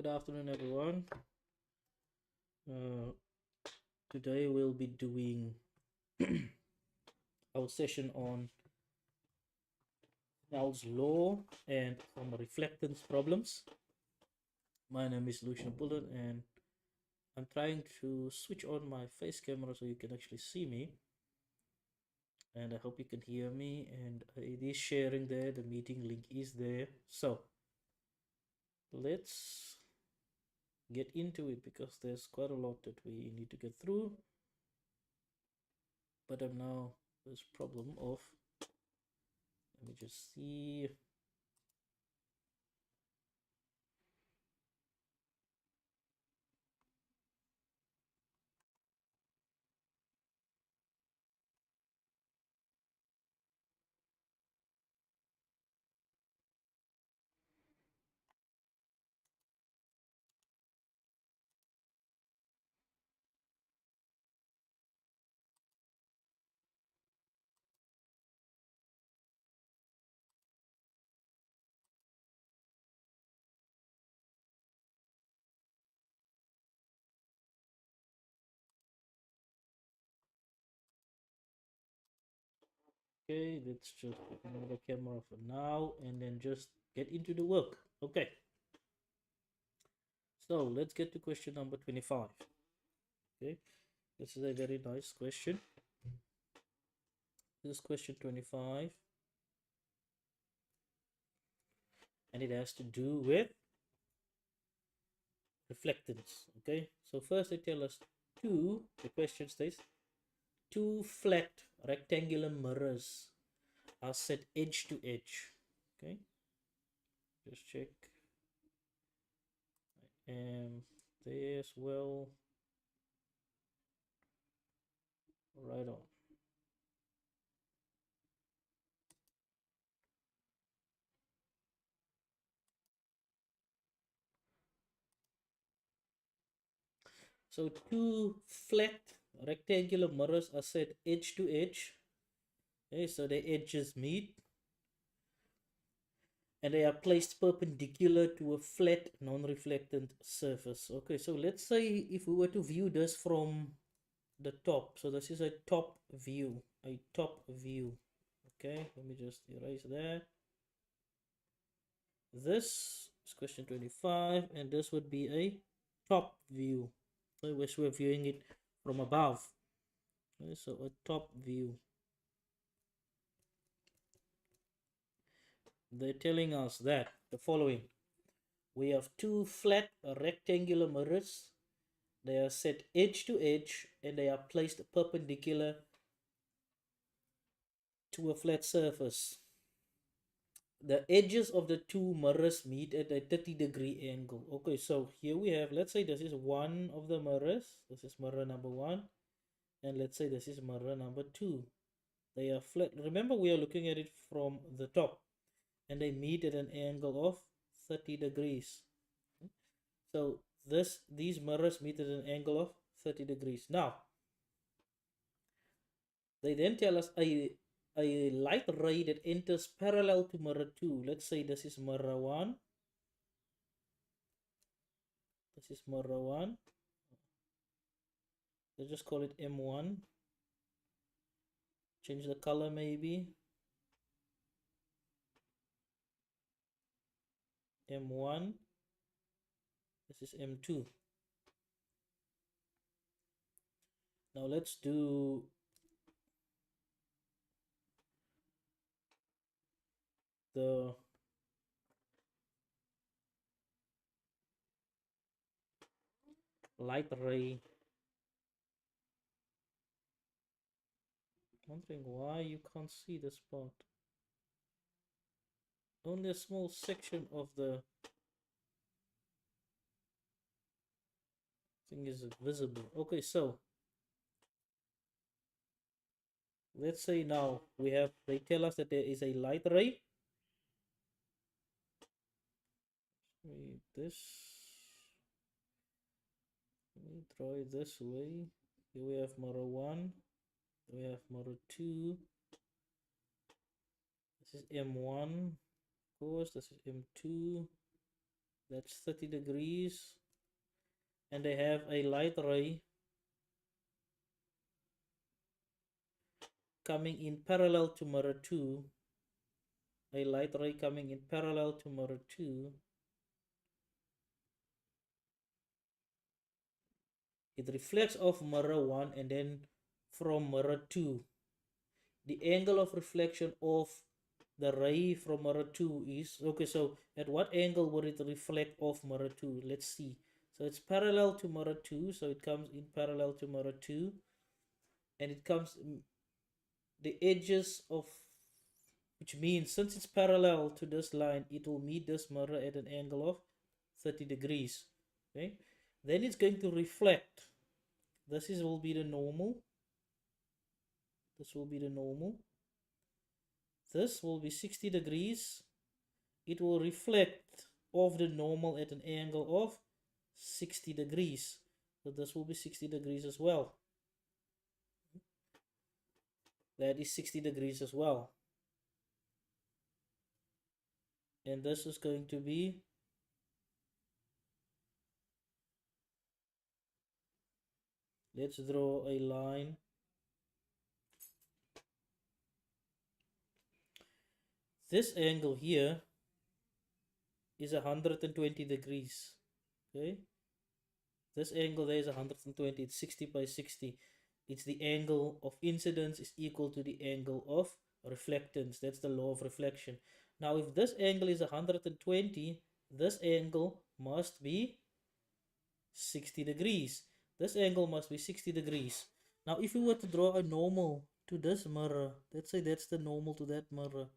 Good afternoon, everyone. Uh, Today we'll be doing our session on Snell's law and some reflectance problems. My name is Lucian Bullet, and I'm trying to switch on my face camera so you can actually see me. And I hope you can hear me. And it is sharing there. The meeting link is there. So let's get into it because there's quite a lot that we need to get through. But I'm now this problem of, let me just see. Okay, let's just ignore the camera for now and then just get into the work. Okay, so let's get to question number 25. Okay, this is a very nice question. This is question 25, and it has to do with reflectance. Okay, so first they tell us the question states, two flat rectangular mirrors are set edge to edge. Okay, just check. And there as well. Right on. So two flat rectangular mirrors are set edge to edge. Okay, so the edges meet and they are placed perpendicular to a flat non-reflectant surface. Okay, so let's say if we were to view this from the top. So this is a top view. Okay, let me just erase that. This is question 25, and this would be a top view. So we're viewing it from above. Okay, so a top view. They're telling us that the following. We have two flat rectangular mirrors. They are set edge to edge and they are placed perpendicular to a flat surface. The edges of the two mirrors meet at a 30-degree angle. Okay, so here we have, let's say this is one of the mirrors. This is mirror number one. And let's say this is mirror number two. They are flat. Remember, we are looking at it from the top. And they meet at an angle of 30 degrees. So these mirrors meet at an angle of 30 degrees. Now, they then tell us a light ray that enters parallel to mirror 2. Let's say this is mirror 1. This is mirror 1. Let's just call it M1. Change the color maybe. M1. This is M2. Now let's do the light ray. Wondering why you can't see the spot. Only a small section of the thing is visible. Okay, so let's say now they tell us that there is a light ray. Read this. Let me draw it this way. Here we have mirror 1. We have mirror 2. This is M1. Of course, this is M2. That's 30 degrees. And they have a light ray coming in parallel to mirror 2. A light ray coming in parallel to mirror 2. It reflects off mirror 1 and then from mirror 2. The angle of reflection of the ray from mirror 2 is, okay, so at what angle would it reflect off mirror 2? Let's see. So it's parallel to mirror 2, so it comes in parallel to mirror 2, and it comes the edges of, which means since it's parallel to this line, it will meet this mirror at an angle of 30 degrees. Okay, then it's going to reflect. This will be the normal. This will be the normal. This will be 60 degrees. It will reflect off the normal at an angle of 60 degrees. So this will be 60 degrees as well. That is 60 degrees as well. And this is going to be let's draw a line. This angle here is 120 degrees. Okay, this angle there is 120. It's 60 by 60. It's the angle of incidence is equal to the angle of reflectance. That's the law of reflection. Now if this angle is 120, this angle must be 60 degrees. This angle must be 60 degrees. Now if we were to draw a normal to this mirror, let's say that's the normal to that mirror,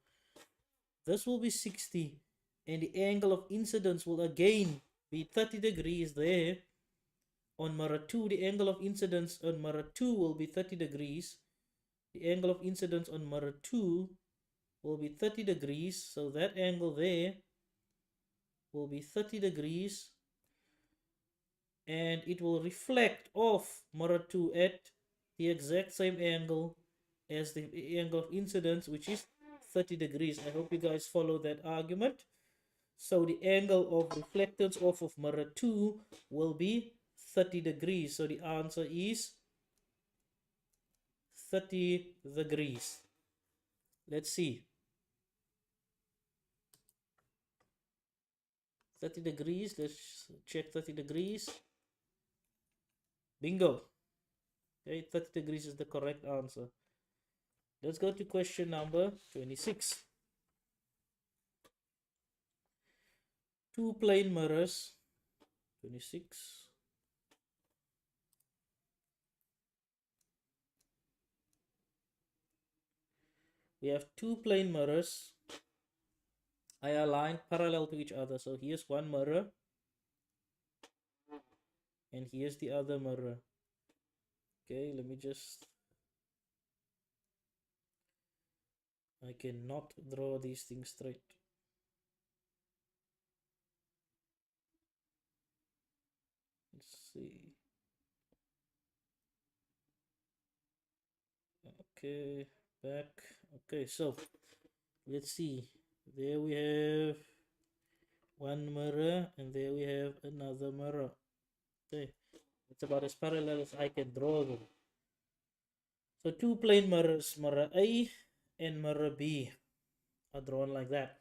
this will be 60, and the angle of incidence will again be 30 degrees there. On mirror 2, the angle of incidence on mirror 2 will be 30 degrees. The angle of incidence on mirror 2 will be 30 degrees. So that angle there will be 30 degrees. And it will reflect off mirror 2 at the exact same angle as the angle of incidence, which is 30 degrees. I hope you guys follow that argument. So the angle of reflectance off of mirror 2 will be 30 degrees. So the answer is 30 degrees. Let's see. 30 degrees. Let's check 30 degrees. Bingo. Okay, 30 degrees is the correct answer. Let's go to question number 26. Two plane mirrors. 26. We have two plane mirrors. I aligned parallel to each other. So here's one mirror. And here's the other mirror. Okay, let me just... I cannot draw these things straight. Let's see. Okay, back. Okay, so let's see. There we have one mirror, and there we have another mirror. Okay, it's about as parallel as I can draw them. So two plane mirrors, mirror A and mirror B, are drawn like that.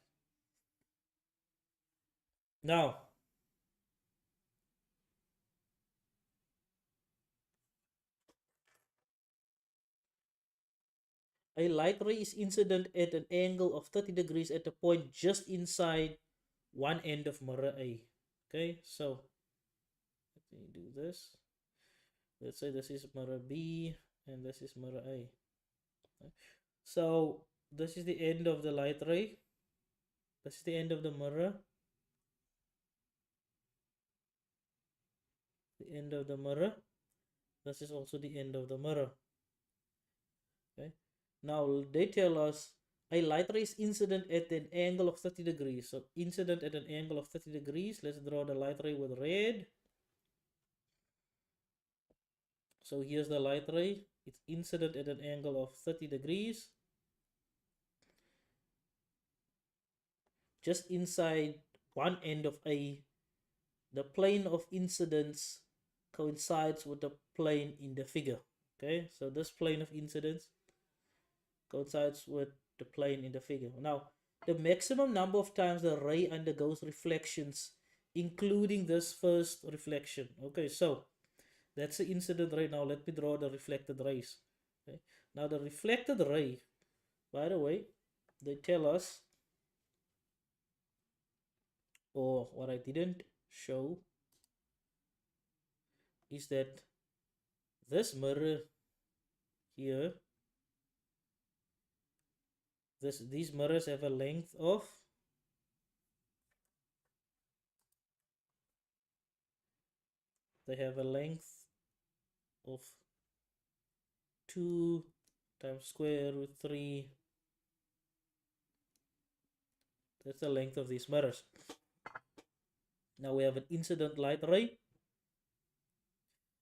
Now, a light ray is incident at an angle of 30 degrees at a point just inside one end of mirror A. Okay, so let me do this. Let's say this is mirror B and this is mirror A. Okay. So this is the end of the light ray. This is the end of the mirror. The end of the mirror. This is also the end of the mirror. Okay. Now they tell us a light ray is incident at an angle of 30 degrees. So incident at an angle of 30 degrees. Let's draw the light ray with red. So here's the light ray. It's incident at an angle of 30 degrees. Just inside one end of A the plane of incidence coincides with the plane in the figure. Okay, so this plane of incidence coincides with the plane in the figure. Now, the maximum number of times the ray undergoes reflections, including this first reflection. Okay, so that's the incident ray. Now, let me draw the reflected rays. Okay, now the reflected ray, by the way, they tell us, or what I didn't show, is that this mirror here, these mirrors have a length of, they have a length of 2 times square root 3. That's the length of these mirrors. Now we have an incident light ray,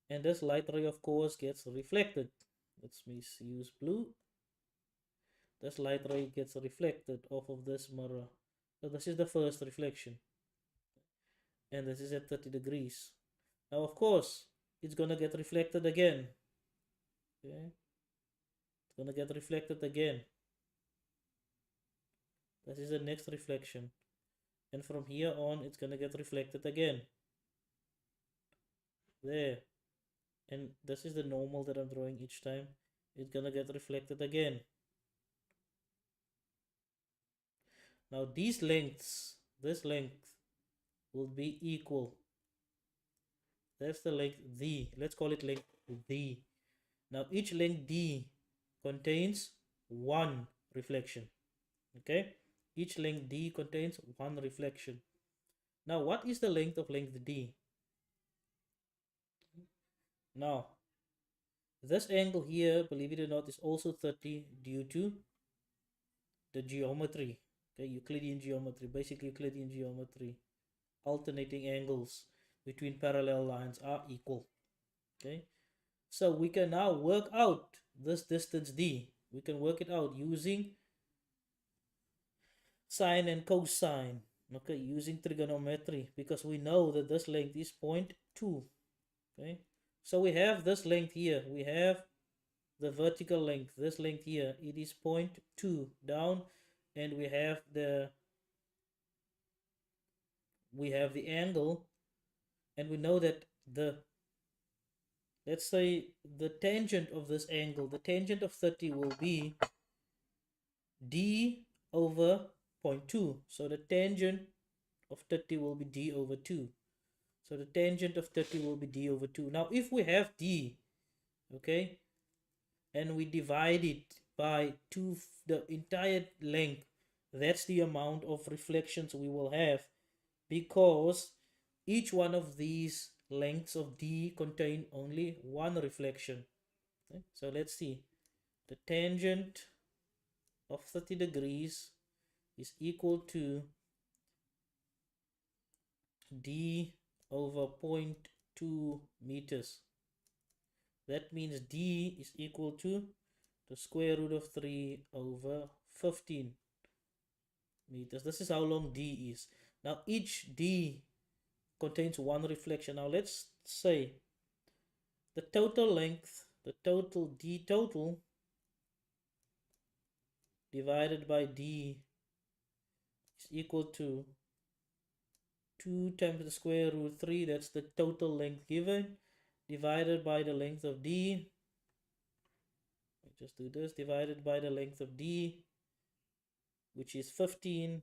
and this light ray of course gets reflected. Let's use blue. This light ray gets reflected off of this mirror. So this is the first reflection, and this is at 30 degrees. Now of course it's gonna get reflected again. Okay, it's gonna get reflected again. This is the next reflection, and from here on it's gonna get reflected again. There, and this is the normal that I'm drawing each time. It's gonna get reflected again. Now these lengths, this length will be equal. That's the length D. Let's call it length D. Now each length D contains one reflection. Okay? Each length D contains one reflection. Now what is the length of length D? Now this angle here, believe it or not, is also 30 due to the geometry. Okay, Euclidean geometry, basically Euclidean geometry. Alternating angles between parallel lines are equal. Okay, so we can now work out this distance D. We can work it out using sine and cosine. Okay, using trigonometry, because we know that this length is 0.2. Okay, so we have this length here. We have the vertical length, this length here, it is 0.2 down, and we have the angle, and we know that the, let's say, the tangent of this angle, the tangent of 30 will be d over 0.2. So the tangent of 30 will be d over 2. So the tangent of 30 will be d over 2. Now if we have d, okay, and we divide it by 2, the entire length, that's the amount of reflections we will have, because each one of these lengths of D contain only one reflection. Okay? So let's see. The tangent of 30 degrees is equal to D over 0.2 meters. That means D is equal to the square root of 3 over 15 meters. This is how long D is. Now each D contains one reflection. Now let's say the total length, the total D total divided by D is equal to 2 times the square root 3, that's the total length given, divided by the length of D. Just do this, divided by the length of D, which is 15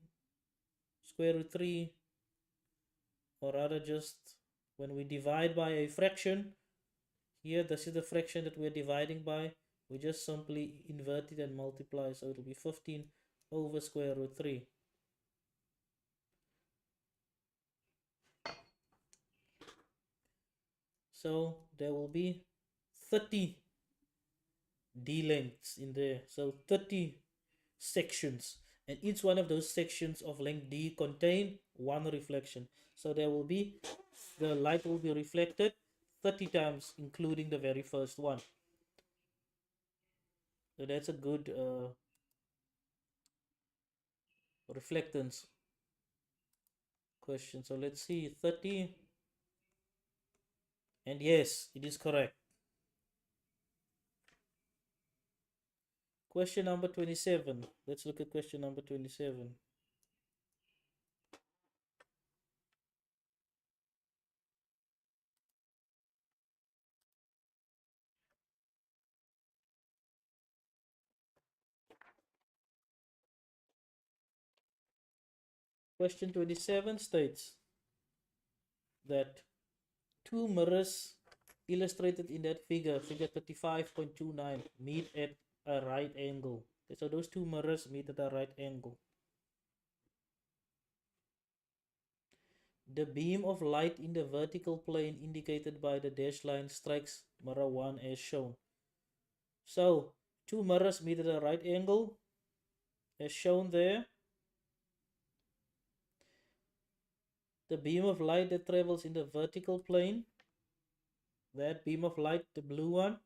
square root 3, or rather just when we divide by a fraction, here this is the fraction that we're dividing by, we just simply invert it and multiply, so it will be 15 over square root 3. So there will be 30 D lengths in there, so 30 sections, and each one of those sections of length D contain one reflection. So there will be, the light will be reflected 30 times, including the very first one. So that's a good reflectance question. So let's see, 30 And yes, it is correct. Question number 27. Let's look at question number 27. Question 27 states that two mirrors illustrated in that figure, figure 35.29, meet at a right angle. So those two mirrors meet at a right angle. The beam of light in the vertical plane indicated by the dashed line strikes mirror 1 as shown. So, two mirrors meet at a right angle as shown there. The beam of light that travels in the vertical plane, that beam of light, the blue one,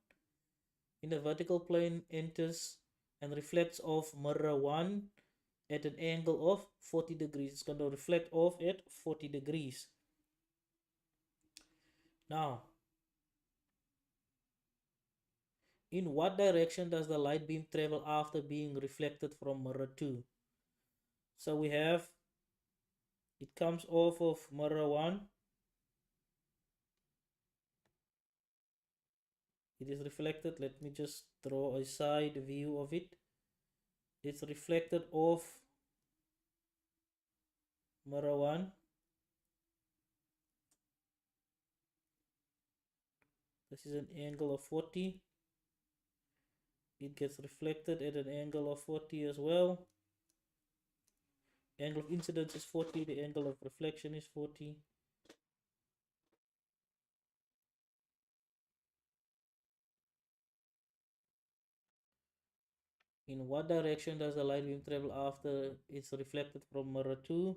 in the vertical plane enters and reflects off mirror 1 at an angle of 40 degrees. It's going to reflect off at 40 degrees. Now, in what direction does the light beam travel after being reflected from mirror 2? So we have, it comes off of mirror 1. It is reflected. Let me just draw a side view of it. It's reflected off mirror 1. This is an angle of 40. It gets reflected at an angle of 40 as well. Angle of incidence is 40. The angle of reflection is 40. In what direction does the light beam travel after it's reflected from mirror 2?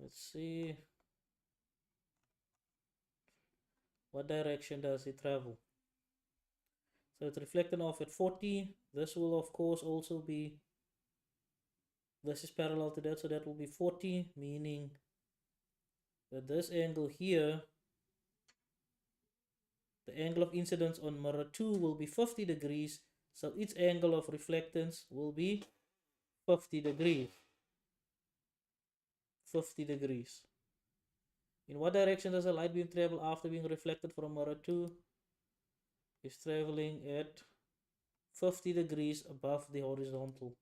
Let's see. What direction does it travel? So it's reflected off at 40. This will of course also be, this is parallel to that, so that will be 40, meaning that this angle here, the angle of incidence on mirror 2 will be 50 degrees. So its angle of reflectance will be 50 degrees. 50 degrees. In what direction does the light beam travel after being reflected from mirror 2? It's traveling at 50 degrees above the horizontal.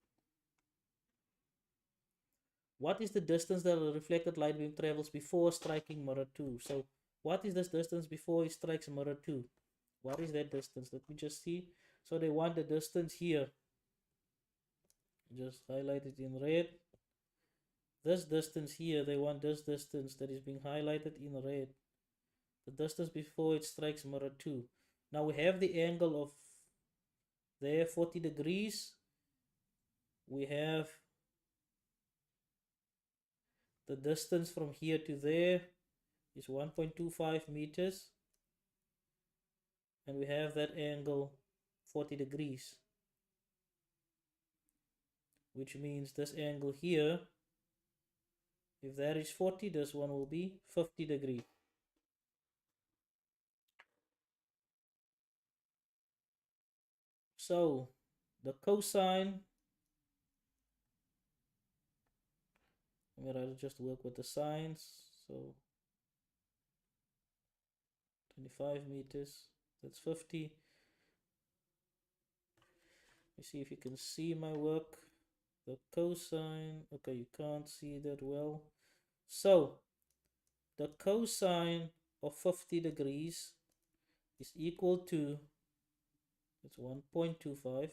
What is the distance that the reflected light beam travels before striking mirror 2? So what is this distance before it strikes mirror 2? What is that distance? Let me just see. So they want the distance here. Just highlight it in red. This distance here, they want this distance that is being highlighted in red. The distance before it strikes mirror 2. Now we have the angle of there 40 degrees. We have the distance from here to there is 1.25 meters. And we have that angle 40 degrees. Which means this angle here, if that is 40, this one will be 50 degrees. So the cosine, I'm gonna just work with the sines. So 25 meters, that's 50. Let me see if you can see my work. The cosine, okay, you can't see that well. So the cosine of 50 degrees is equal to, it's 1.25.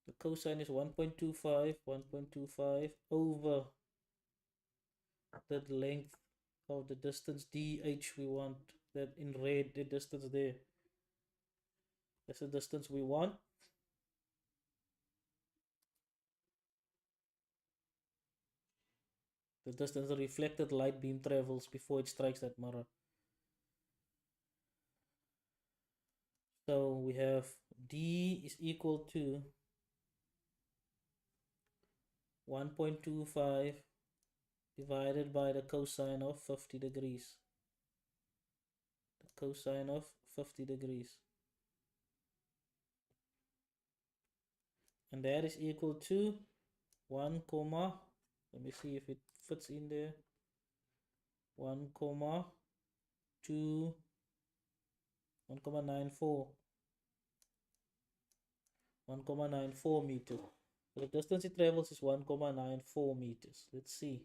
The cosine is 1.25 over the length of the distance dh we want, that in red, the distance there. That's the distance we want. The distance the reflected light beam travels before it strikes that mirror. So we have D is equal to 1.25 divided by the cosine of 50 degrees. The cosine of 50 degrees. And that is equal to 1 comma, let me see if it fits in there, 1 comma 2, 1,94, 1,94 meters. So the distance it travels is 1,94 meters. Let's see.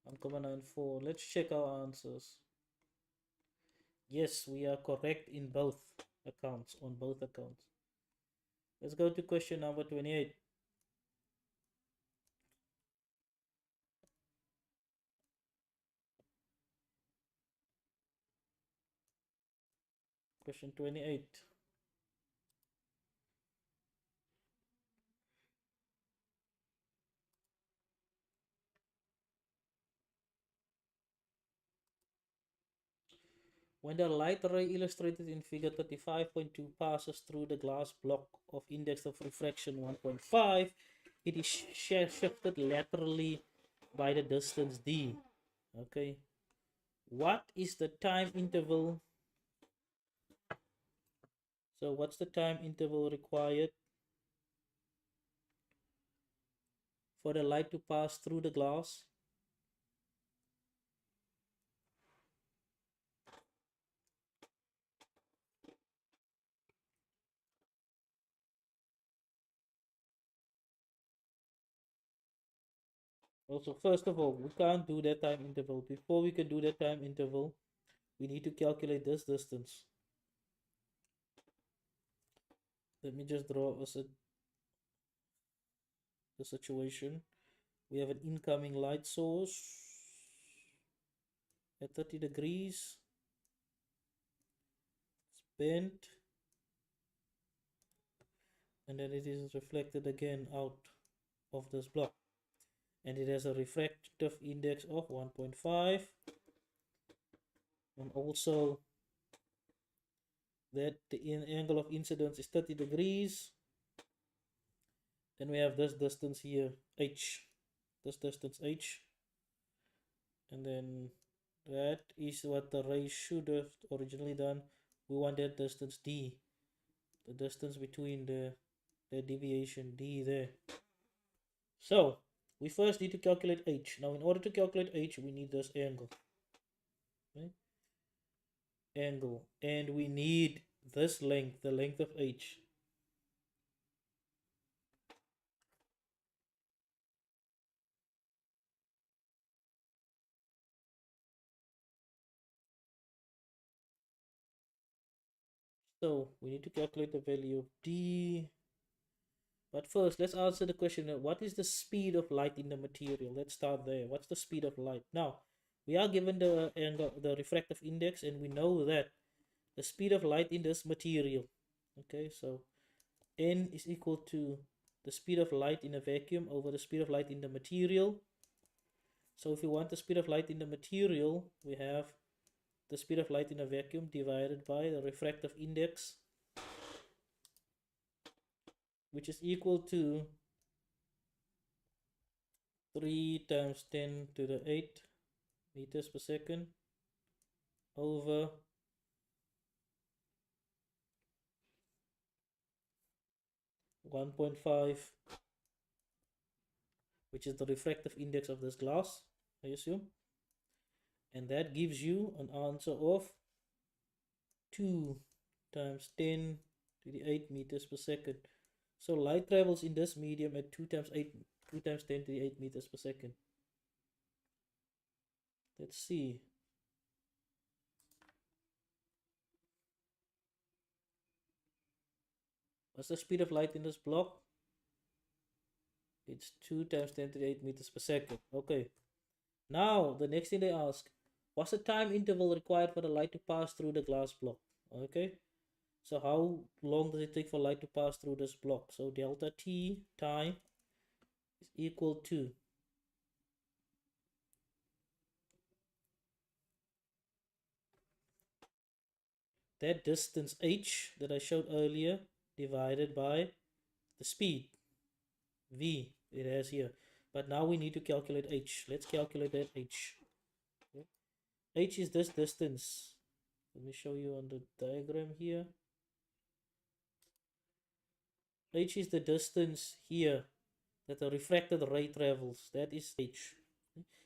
1,94. Let's check our answers. Yes, we are correct in both accounts, on both accounts. Let's go to question number 28. Question 28. When the light ray illustrated in figure 35.2 passes through the glass block of index of refraction 1.5, it is shifted laterally by the distance d. Okay. What is the time interval? So what's the time interval required for the light to pass through the glass? Also, first of all, we can't do that time interval. Before we can do that time interval, we need to calculate this distance. Let me just draw the situation. We have an incoming light source at 30 degrees. It's bent. And then it is reflected again out of this block. And it has a refractive index of 1.5. And also that the angle of incidence is 30 degrees. Then we have this distance here, h. This distance h. And then that is what the ray should have originally done. We want that distance d. The distance between the deviation d there. So we first need to calculate h. Now in order to calculate h, we need this angle. Okay? Angle. And we need this length, the length of h. So we need to calculate the value of d. But first, let's answer the question, what is the speed of light in the material? Let's start there. What's the speed of light? Now, we are given the angle, the refractive index, and we know that the speed of light in this material. Okay, so n is equal to the speed of light in a vacuum over the speed of light in the material. So if we want the speed of light in the material, we have the speed of light in a vacuum divided by the refractive index, which is equal to 3 times 10 to the 8 meters per second over 1.5, which is the refractive index of this glass, I assume. And that gives you an answer of 2 times 10 to the 8 meters per second. So light travels in this medium at 2 times 10 to the 8 meters per second. Let's see. What's the speed of light in this block? It's 2 times 10 to the 8 meters per second. Okay. Now, the next thing they ask, what's the time interval required for the light to pass through the glass block? Okay. So how long does it take for light to pass through this block? So delta t time is equal to that distance h that I showed earlier divided by the speed v it has here. But now we need to calculate h. Let's calculate that h. Okay. H is this distance. Let me show you on the diagram here. H is the distance here that the refracted ray travels. That is h.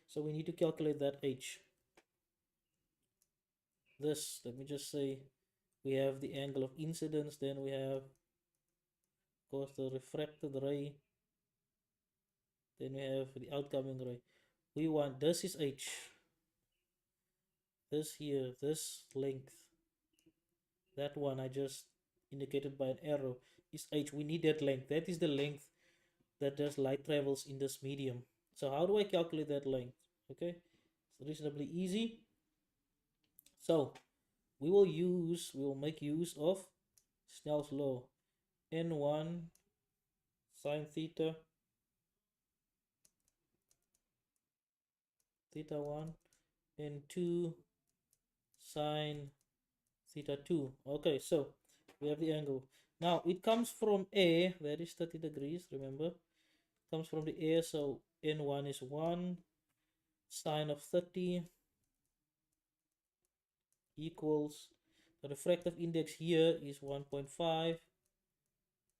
So we need to calculate that h. This, let me just say, we have the angle of incidence, then we have, of course, the refracted ray, then we have the outcoming ray. We want, this is h. This here, this length, that one I just indicated by an arrow is h. We need that length. That is the length that does light travels in this medium. So how do I calculate that length? Okay, it's reasonably easy. So we will make use of Snell's law. N1 sine theta, theta 1, N2 sine theta 2. Okay, so we have the angle. Now it comes from A, that is 30 degrees, remember? It comes from the A, so N1 is 1 sine of 30 equals, the refractive index here is 1.5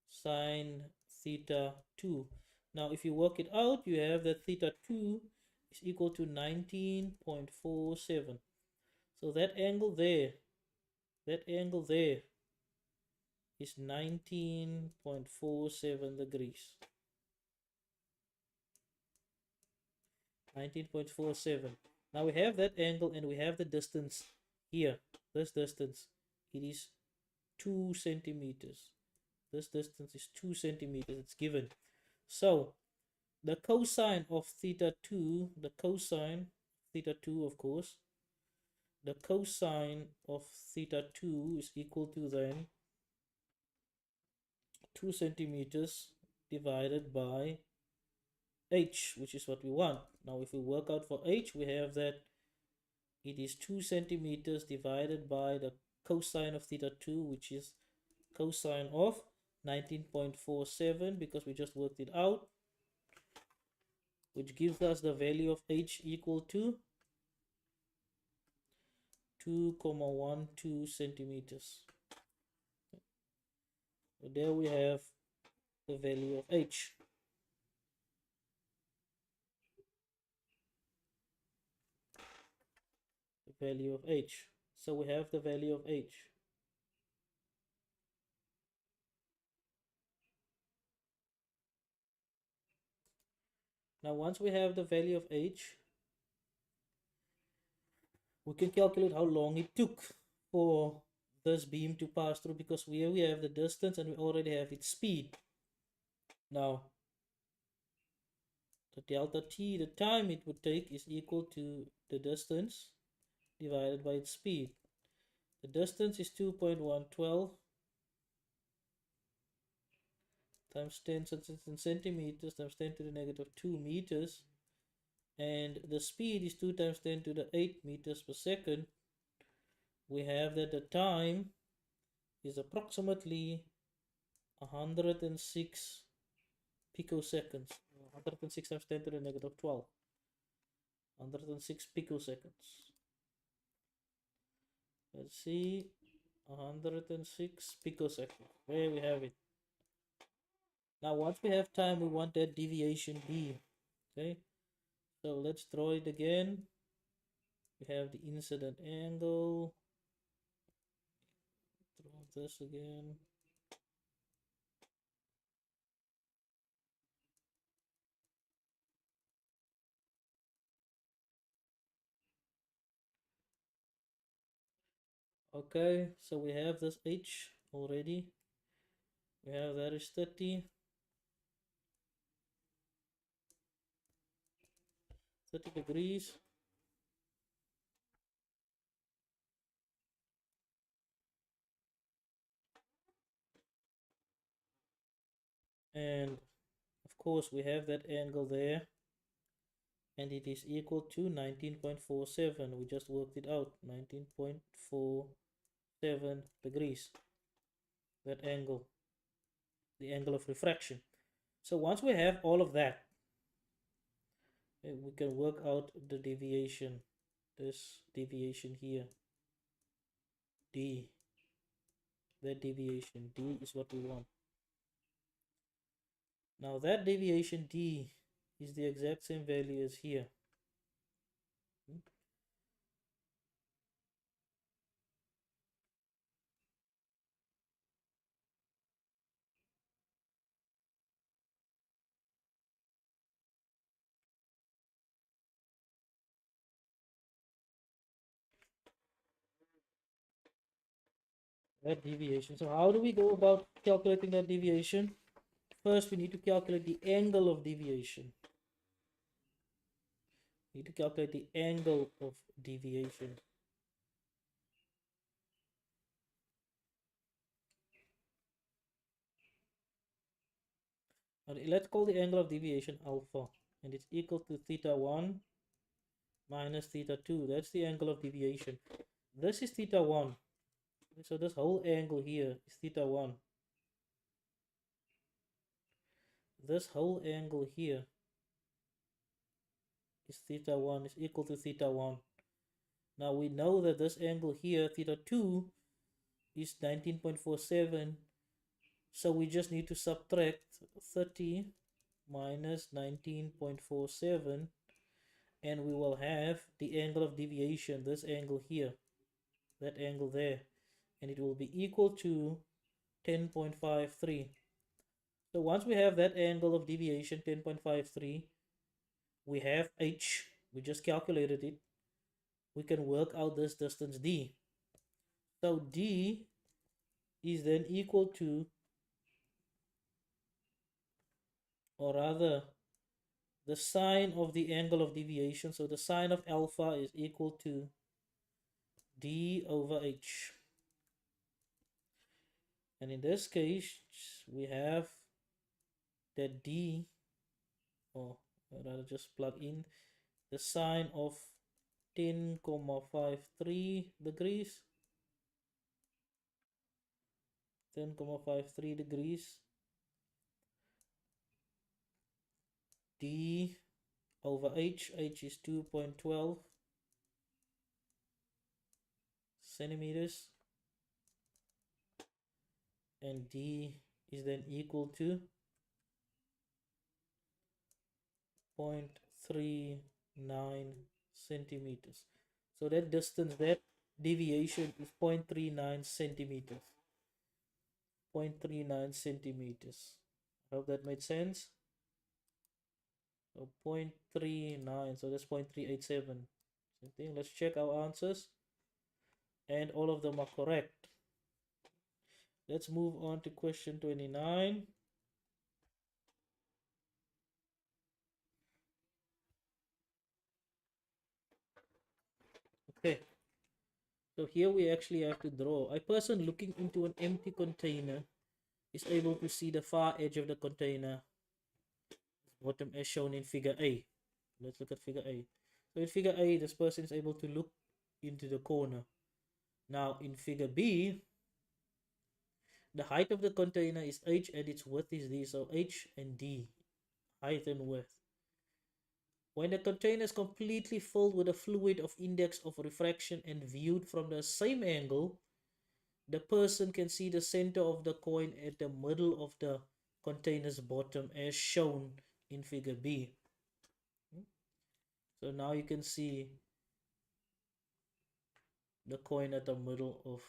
sine theta 2. Now if you work it out, you have that theta 2 is equal to 19.47. So that angle there is 19.47 degrees. 19.47. Now we have that angle and we have the distance here. This distance, it is 2 centimeters. This distance is 2 centimeters. It's given. So the cosine of theta 2, the cosine theta 2, of course, the cosine of theta 2 is equal to then 2 centimeters divided by h, which is what we want. Now if we work out for h, we have that it is 2 centimeters divided by the cosine of theta 2, which is cosine of 19.47, because we just worked it out, which gives us the value of h equal to 2,12 centimeters. So there we have the value of h. The value of h. So we have the value of h. Now once we have the value of h, we can calculate how long it took for this beam to pass through, because here we have the distance and we already have its speed. Now the delta t, the time it would take, is equal to the distance divided by its speed. The distance is 2.112 times 10 centimeters times 10 to the negative 2 meters, and the speed is 2 times 10 to the 8 meters per second. We have that the time is approximately 106 picoseconds. 106 times 10 to the negative 12. 106 picoseconds. Let's see. 106 picoseconds. There we have it. Now once we have time, we want that deviation b. Okay, so let's draw it again. We have the incident angle. Draw this again. Okay, so we have this h already. We have that is 30 degrees. And of course we have that angle there, and it is equal to 19.47. We just worked it out. 19.47. degrees. That angle, the angle of refraction. So once we have all of that, we can work out the deviation. This deviation here, d, that deviation d is what we want. Now that deviation d is the exact same value as here. That deviation. So how do we go about calculating that deviation? First, we need to calculate the angle of deviation. We need to calculate the angle of deviation. Let's call the angle of deviation alpha, and it's equal to theta 1 minus theta 2. That's the angle of deviation. This is theta 1. So this whole angle here is theta 1. This whole angle here is theta 1, is equal to theta 1. Now we know that this angle here, theta 2, is 19.47. So we just need to subtract 30 minus 19.47, and we will have the angle of deviation, this angle here, that angle there, and it will be equal to 10.53. So once we have that angle of deviation 10.53, we have h, we just calculated it, we can work out this distance d. So d is then equal to, or rather the sine of the angle of deviation, so the sine of alpha is equal to d over h. And in this case, we have that d, or rather just plug in the sine of 10.53 degrees. 10.53 degrees d over h. H is 2.12 centimeters, and d is then equal to 0.39 centimeters. So that distance, that deviation is 0.39 centimeters. 0.39 centimeters. I hope that made sense. So 0.39, so that's 0.387. Same thing. Let's check our answers, and all of them are correct. Let's move on to question 29. Okay, so here we actually have to draw. A person looking into an empty container is able to see the far edge of the container, bottom as shown in figure A. Let's look at figure A. So in figure A, this person is able to look into the corner. Now in figure B, the height of the container is h and its width is d. So h and d, height and width. When the container is completely filled with a fluid of index of refraction and viewed from the same angle, the person can see the center of the coin at the middle of the container's bottom as shown in figure B. So now you can see the coin at the middle of.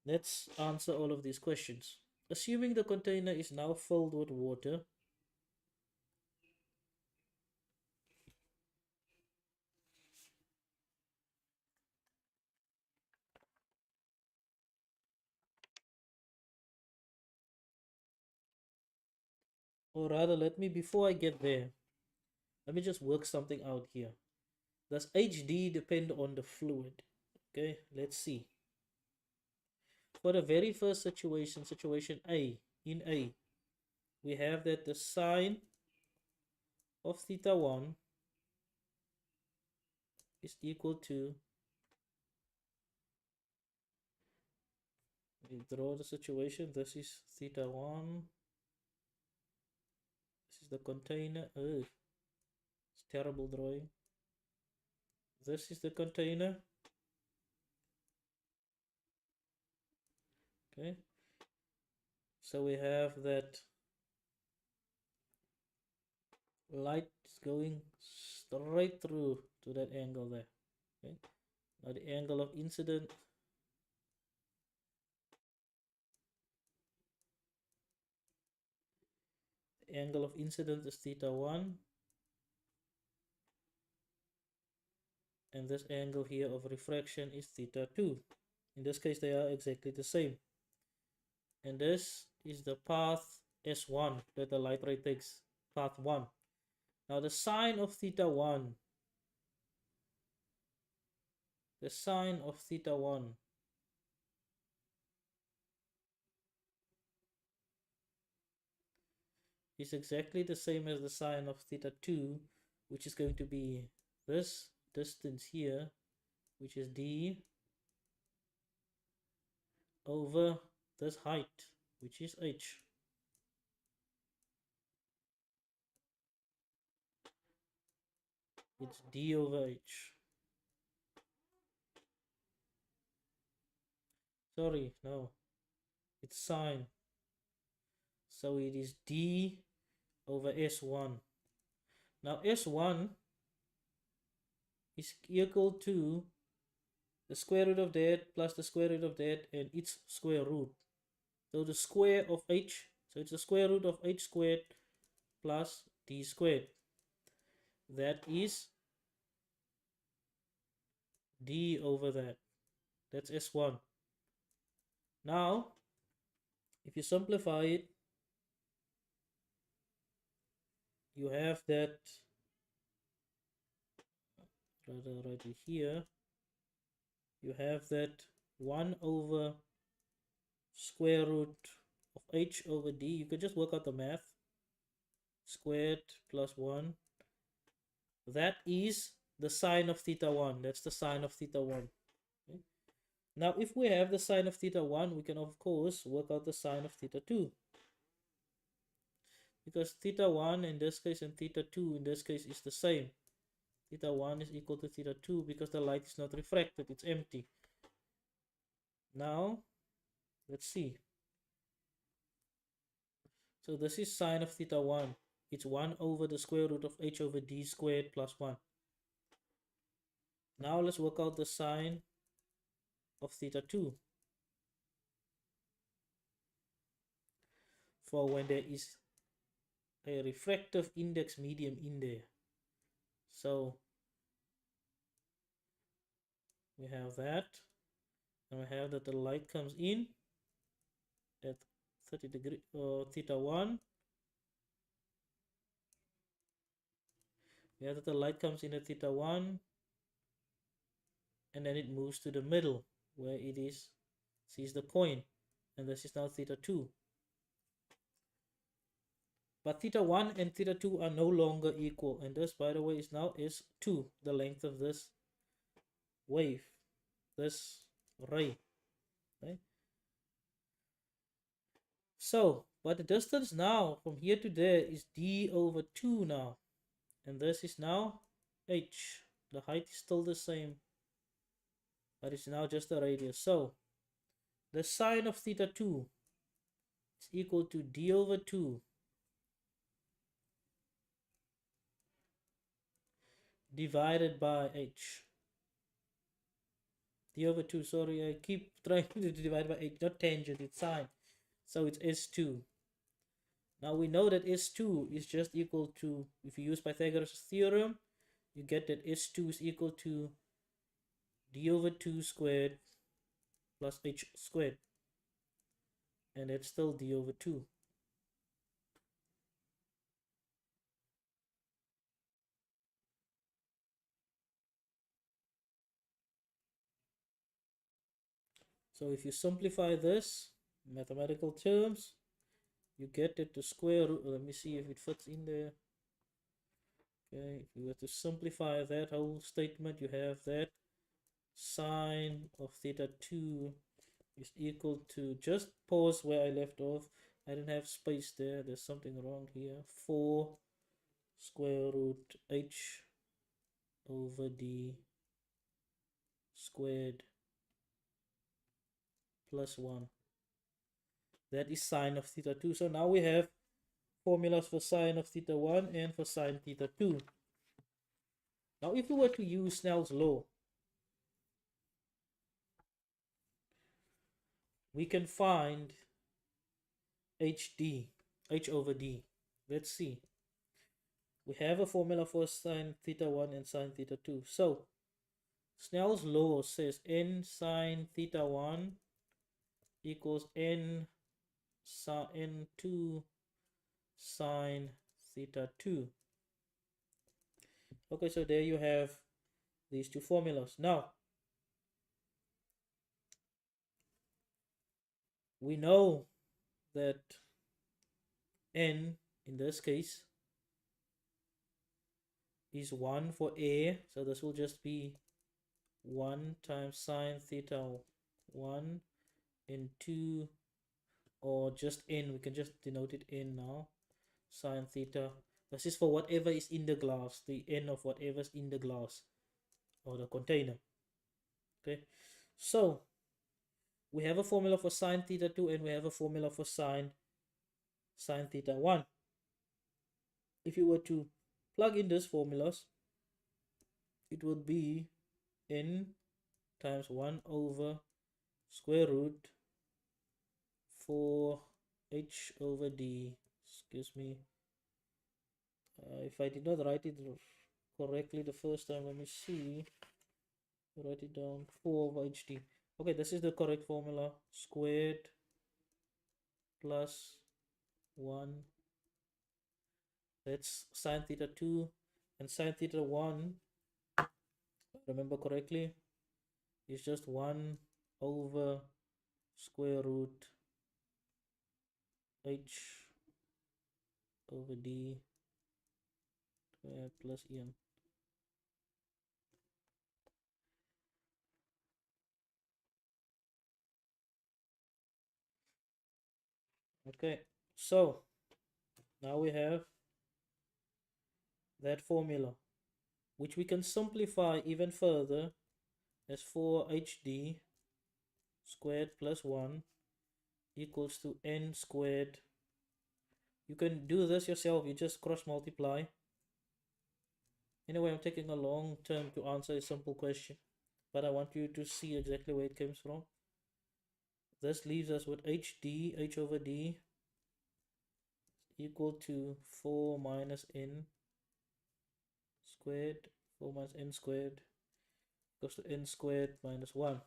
Let's answer all of these questions. Assuming the container is now filled with water, or rather, before I get there, let me just work something out here. Does HD depend on the fluid? Okay, let's see. For the very first situation, situation A, in A, we have that the sine of theta 1 is equal to You draw the situation. This is theta 1. This is the container. Ugh, it's terrible drawing. This is the container. Okay. So we have that light is going straight through to that angle there. Okay. Now the angle of incident is theta 1, and this angle here of refraction is theta 2. In this case they are exactly the same, and this is the path S1 that the light ray takes, path 1. Now the sine of theta 1 is exactly the same as the sine of theta 2, which is going to be this distance here, which is d, over this height, which is h. It's d over h. Sorry, no, it's sine. So it is d over s1. Now s1 is equal to the square root of that plus the square root of that and its square root. So the square of h, so it's the square root of h squared plus d squared. That is d over that. That's s1. Now, if you simplify it, you have that, rather right here, you have that 1 over square root of h over d. You can just work out the math. Squared plus 1. That is the sine of theta 1. That's the sine of theta 1. Okay. Now, if we have the sine of theta 1, we can, of course, work out the sine of theta 2. Because theta 1 in this case and theta 2 in this case is the same. Theta 1 is equal to theta 2 because the light is not refracted, it's empty. Now, let's see. So this is sine of theta 1. It's 1 over the square root of h over d squared plus 1. Now let's work out the sine of theta 2. For when there is a refractive index medium in there. So we have that, and we have that the light comes in at 30 degree theta 1. We have that the light comes in at theta 1, and then it moves to the middle where it is sees the coin, and this is now theta 2. But theta 1 and theta 2 are no longer equal, and this, by the way, is now S2, the length of this wave, this ray. Right? So, but the distance now from here to there is d over 2 now, and this is now h. The height is still the same, but it's now just the radius. So, the sine of theta 2 is equal to d over 2 divided by h. D over 2, sorry, I keep trying to divide by h, not tangent, it's sine. So it's S2. Now we know that S2 is just equal to, if you use Pythagoras' theorem, you get that S2 is equal to d over 2 squared plus h squared. And that's still d over 2. So if you simplify this, mathematical terms, you get it to square root. Let me see if it fits in there. Okay, if you were to simplify that whole statement, you have that sine of theta 2 is equal to, just pause where I left off. I didn't have space there. There's something wrong here. 4 square root h over d squared plus 1. That is sine of theta 2. So now we have formulas for sine of theta 1 and for sine theta 2. Now if we were to use Snell's law, we can find h over d. Let's see. We have a formula for sine theta 1 and sine theta 2. So Snell's law says n sine theta 1 equals n 2 sine theta 2. Okay, so there you have these two formulas. Now, we know that n, in this case, is 1 for a, so this will just be 1 times sine theta 1 and 2, or just n, we can just denote it n now, sine theta. This is for whatever is in the glass, the n of whatever's in the glass or the container. Okay, so we have a formula for sine theta 2 and we have a formula for sine theta 1. If you were to plug in these formulas, it would be n times 1 over square root 4 h over d. Excuse me, if I did not write it correctly the first time, let me see. Write it down. 4 over hd. Okay, this is the correct formula. Squared plus 1. That's sine theta 2 and sine theta 1. Remember correctly, is just 1 over square root h over d plus en. Okay, so now we have that formula, which we can simplify even further as 4hd squared plus 1 equals to n squared. You can do this yourself, you just cross multiply. Anyway, I'm taking a long term to answer a simple question, but I want you to see exactly where it comes from. This leaves us with h over d equal to 4 minus n squared. 4 minus n squared goes to n squared minus 1.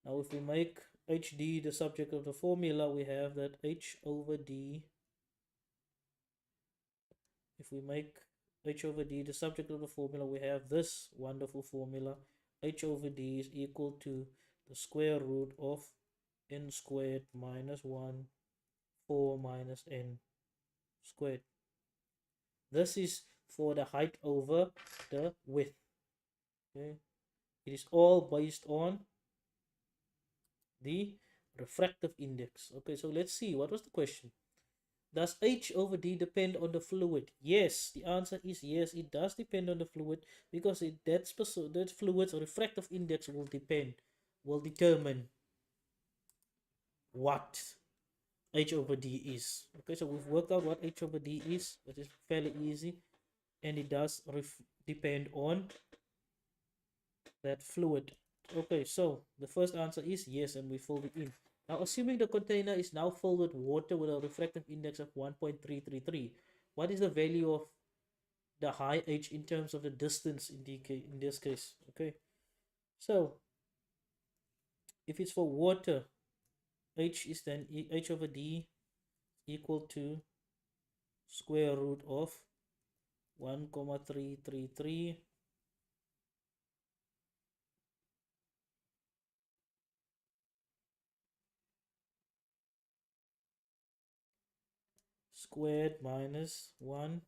Now if we make hd the subject of the formula, we have that h over d. If we make h over d the subject of the formula, we have this wonderful formula. H over d is equal to the square root of n squared minus 1, 4 minus n squared. This is for the height over the width. Okay, it is all based on the refractive index. Okay, so let's see, what was the question? Does h over d depend on the fluid? Yes, the answer is yes, it does depend on the fluid, because that fluid's refractive index will determine what h over d is. Okay, so we've worked out what h over d is, which is fairly easy, and it does depend on that fluid. Okay, so the first answer is yes, and we filled it in. Now, assuming the container is now filled with water with a refractive index of 1.333, what is the value of the high h in terms of the distance in this case? Okay, so if it's for water, h is then h over d equal to square root of 1,333 squared minus 1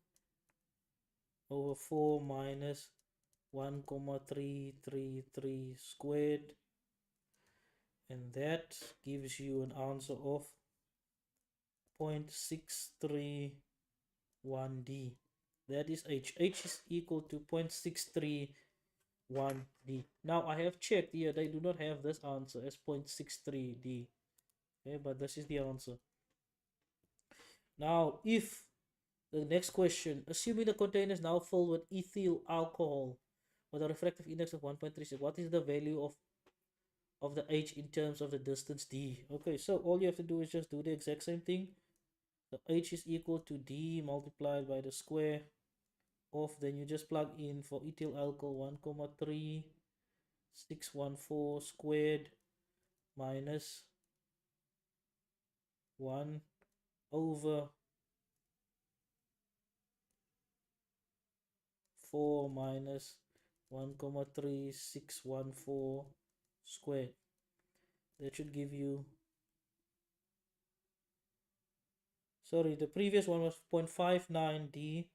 over 4 minus 1,333 squared And that gives you an answer of 0.631D. That is H. H is equal to 0.631D. Now I have checked here, they do not have this answer as 0.63D. Okay, but this is the answer. Now, if the next question, assuming the container is now filled with ethyl alcohol with a refractive index of 1.36, what is the value of the H in terms of the distance D? Okay, so all you have to do is just do the exact same thing. So H is equal to D multiplied by the square of, then you just plug in for ethyl alcohol 1,3614 squared minus 1 over 4 minus 1,3614 squared. That should give you, sorry, the previous one was 0.59D.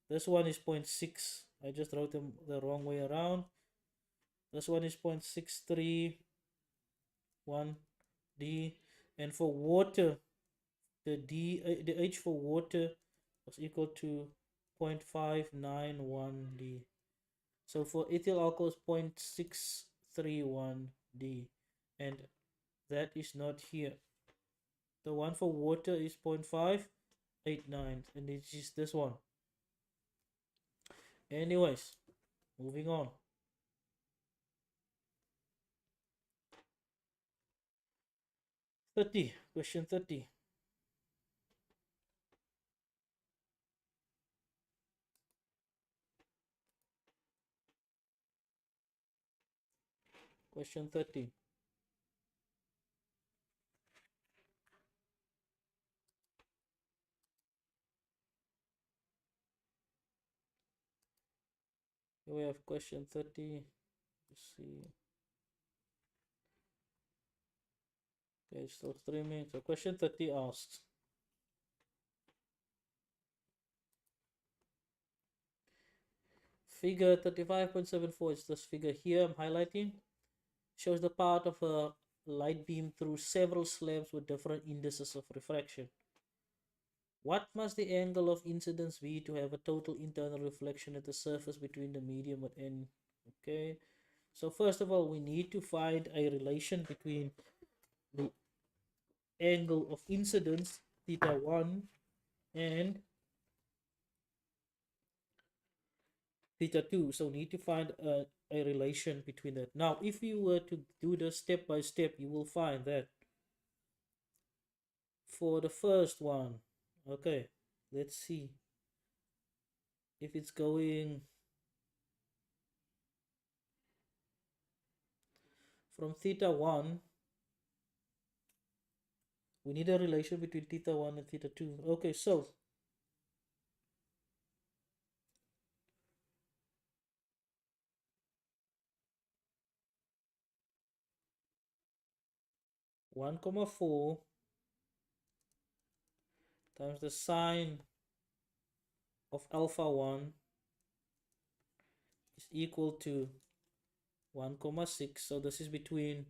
This one is 0.6. I just wrote them the wrong way around. This one is 0.631D. And for water, the H for water was equal to 0.591D. So for ethyl alcohol is 0.631D. And that is not here. The one for water is 0.589, and it is this one. Anyways, moving on. Question 30. Question 30. Here we have question 30. Let's see. Okay, still 3 minutes. So question 30 asks, figure 35.74 is this figure here I'm highlighting. Shows the path of a light beam through several slabs with different indices of refraction. What must the angle of incidence be to have a total internal reflection at the surface between the medium and N? Okay, so first of all, we need to find a relation between the angle of incidence, theta 1, and theta 2. So we need to find a relation between that. Now, if you were to do this step by step, you will find that for the first one, okay, let's see if it's going from theta 1. We need a relation between theta 1 and theta 2. Okay, so one comma 4 times the sine of alpha 1 is equal to 1 comma 6. So this is between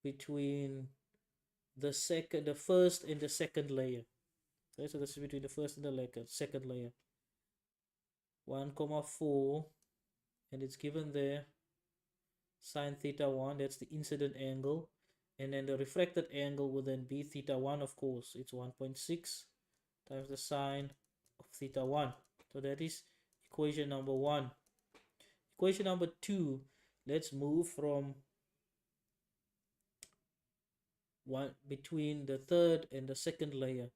the first and the second layer. Okay, so this is between the first and the second layer. 1 comma 4, and it's given there sine theta 1, that's the incident angle, and then the refracted angle will then be theta 1, of course. It's 1.6 times the sine of theta 1. So that is equation number 1. Equation number 2, let's move from one between the third and the second layer.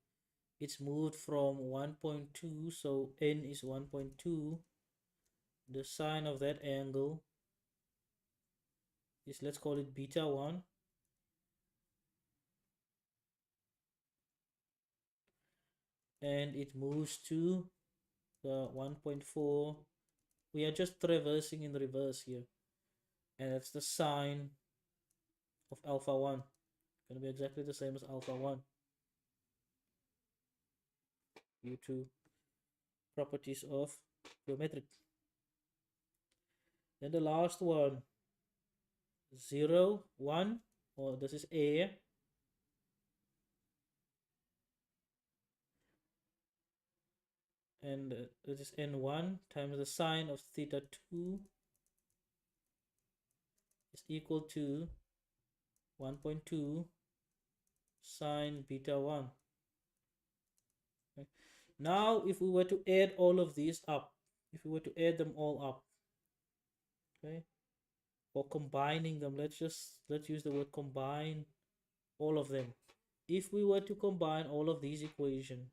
It's moved from 1.2, so n is 1.2. The sine of that angle is, let's call it beta 1, and it moves to the 1.4. We are just traversing in reverse here, and that's the sine of alpha 1. Going to be exactly the same as alpha 1 due to properties of geometric. Then the last one, 0, 1, or this is A, and this is N1 times the sine of theta 2 is equal to 1.2 sine beta 1. Okay. Now, if we were to add all of these up, if we were to add them all up, okay, or combining them, let's use the word combine all of them. If we were to combine all of these equations,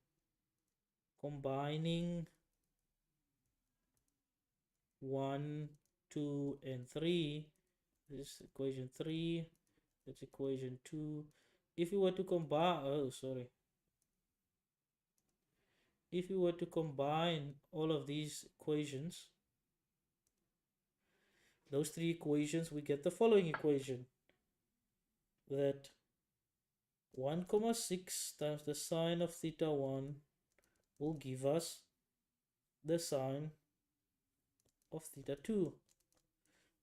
combining 1, 2, and 3, this is equation 3, that's equation 2. If we were to combine, if we were to combine all of these equations, those three equations, we get the following equation, that 1,6 times the sine of theta 1 will give us the sine of theta 2.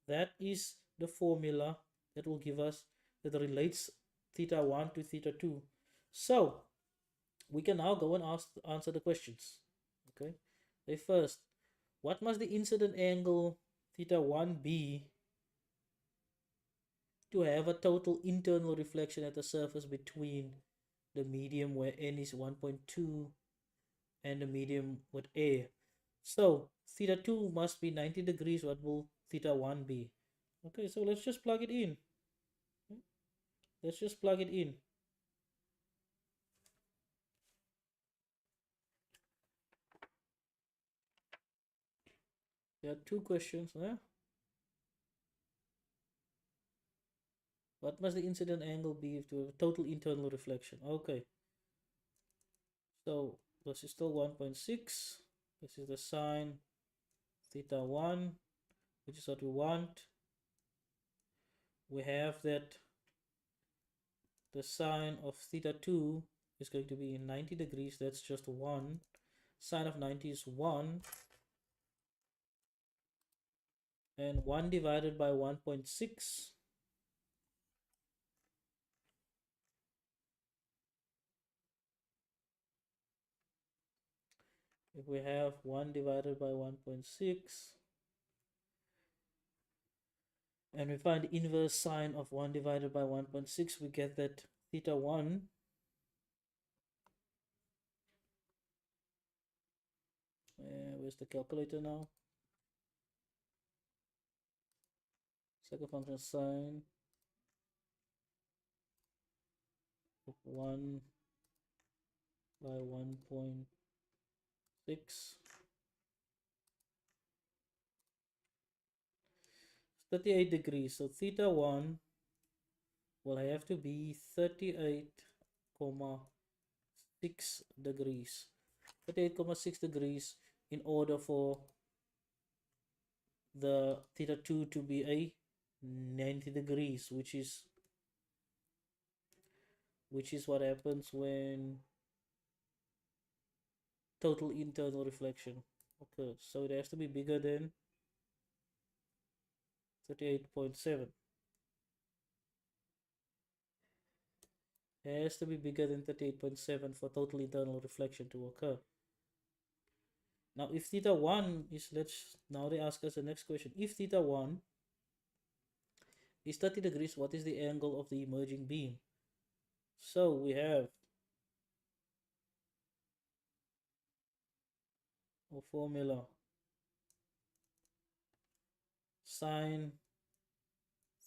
That is the formula that will give us, that relates theta 1 to theta 2. So we can now go and answer the questions. Okay. First, what must the incident angle theta 1 be to have a total internal reflection at the surface between the medium where n is 1.2 and the medium with A? So theta 2 must be 90 degrees. What will theta 1 be? Okay, so let's just plug it in. Let's just plug it in. There are two questions there. What must the incident angle be to have a total internal reflection? Okay. So this is still 1.6. This is the sine theta 1, which is what we want. We have that the sine of theta 2 is going to be in 90 degrees. That's just 1. Sine of 90 is 1. And 1 divided by 1.6. If we have 1 divided by 1.6, and we find the inverse sine of 1 divided by 1.6, we get that theta 1 where's the calculator now? Second function sine of 1 by 1.6, 38 degrees. So theta 1 will have to be 38,6 degrees. 38,6 degrees in order for the theta 2 to be a 90 degrees, which is what happens when total internal reflection occurs. So it has to be bigger than 38.7. It has to be bigger than 38.7 for total internal reflection to occur. Now if theta 1 is, now they ask us the next question. If theta 1 is 30 degrees, what is the angle of the emerging beam? So we have a formula, sine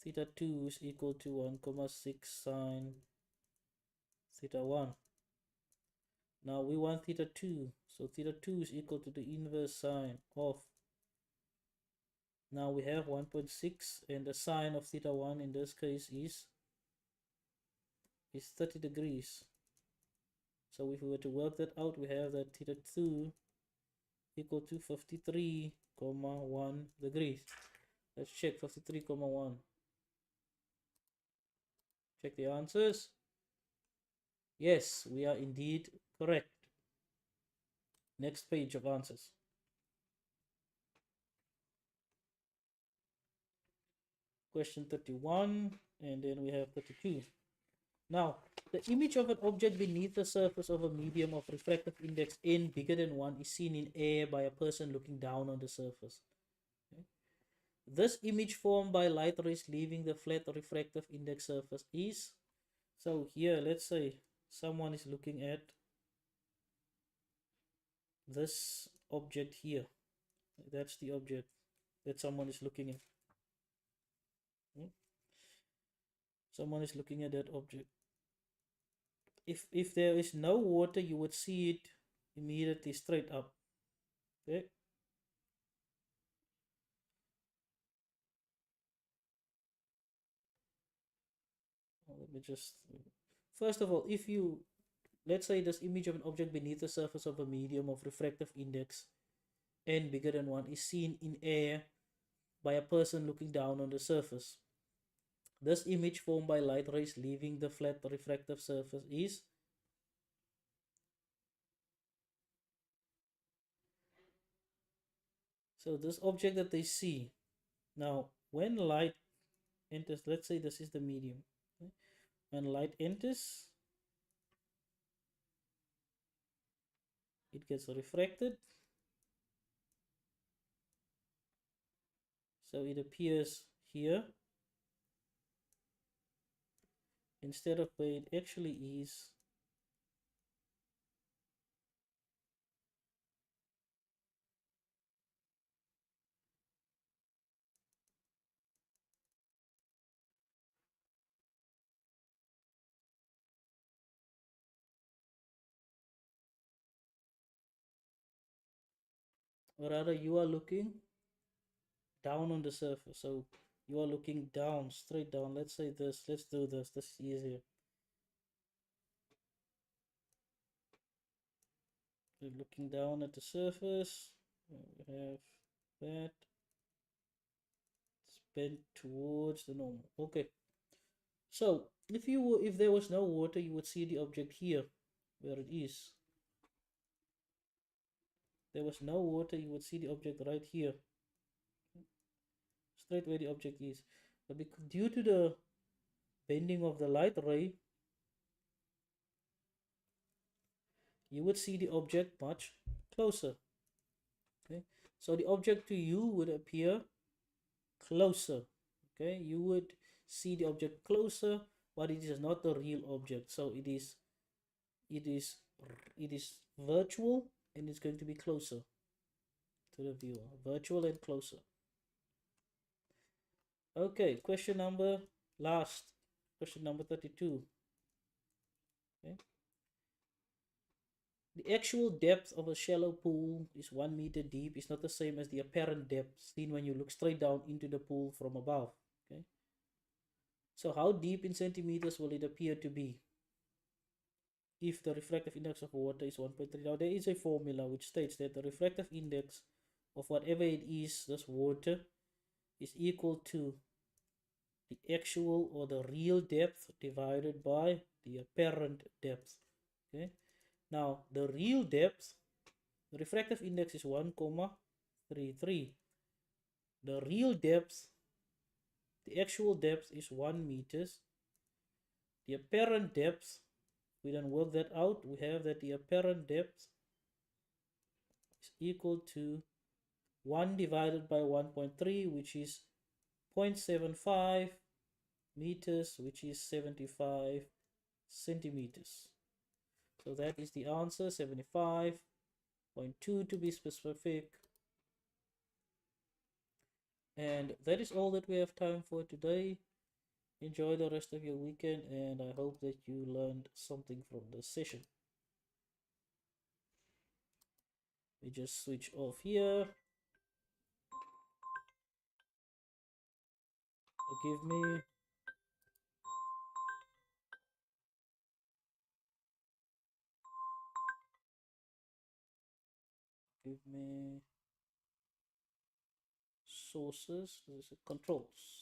theta 2 is equal to 1,6 sine theta 1. Now we want theta 2, so theta 2 is equal to the inverse sine of, now we have 1.6, and the sine of theta 1 in this case is 30 degrees. So if we were to work that out, we have that theta 2 equal to 53,1 degrees. Let's check 53,1. Check the answers. Yes, we are indeed correct. Next page of answers. Question 31, and then we have 32. Now, the image of an object beneath the surface of a medium of refractive index n bigger than 1 is seen in air by a person looking down on the surface. Okay. This image formed by light rays leaving the flat refractive index surface is, so here let's say someone is looking at this object here. That's the object that someone is looking at. Hmm? Someone is looking at that object. If there is no water, you would see it immediately straight up. Okay. Let me just, first of all, if you, let's say this image of an object beneath the surface of a medium of refractive index n bigger than 1 is seen in air by a person looking down on the surface. This image formed by light rays leaving the flat refractive surface is, so this object that they see. Now, when light enters, let's say this is the medium. Okay? When light enters, it gets refracted. So it appears here instead of where it actually is. Or rather, you are looking down on the surface. So you are looking down, straight down. Let's say this. Let's do this. This is easier. We're looking down at the surface. We have that. It's bent towards the normal. Okay. So if there was no water, you would see the object here, where it is. There was no water, you would see the object right here, straight where the object is. But because, due to the bending of the light ray, you would see the object much closer. Okay, so the object to you would appear closer. Okay, you would see the object closer, but it is not the real object. So it is it is virtual, and it's going to be closer to the viewer. Virtual and closer. Okay, question number last. Question number 32. Okay. The actual depth of a shallow pool is 1 meter deep is not the same as the apparent depth seen when you look straight down into the pool from above. Okay. So how deep in centimeters will it appear to be if the refractive index of water is 1.3? Now there is a formula which states that the refractive index of whatever it is, this water, is equal to the actual or the real depth divided by the apparent depth. Okay. Now the real depth, the refractive index is 1,33. The real depth, the actual depth is 1 meters. The apparent depth, we then work that out. We have that the apparent depth is equal to 1 divided by 1.3, which is 0.75 meters, which is 75 centimeters. So that is the answer, 75.2 to be specific. And that is all that we have time for today. Enjoy the rest of your weekend, and I hope that you learned something from this session. We just switch off here. Give me sources. This is controls.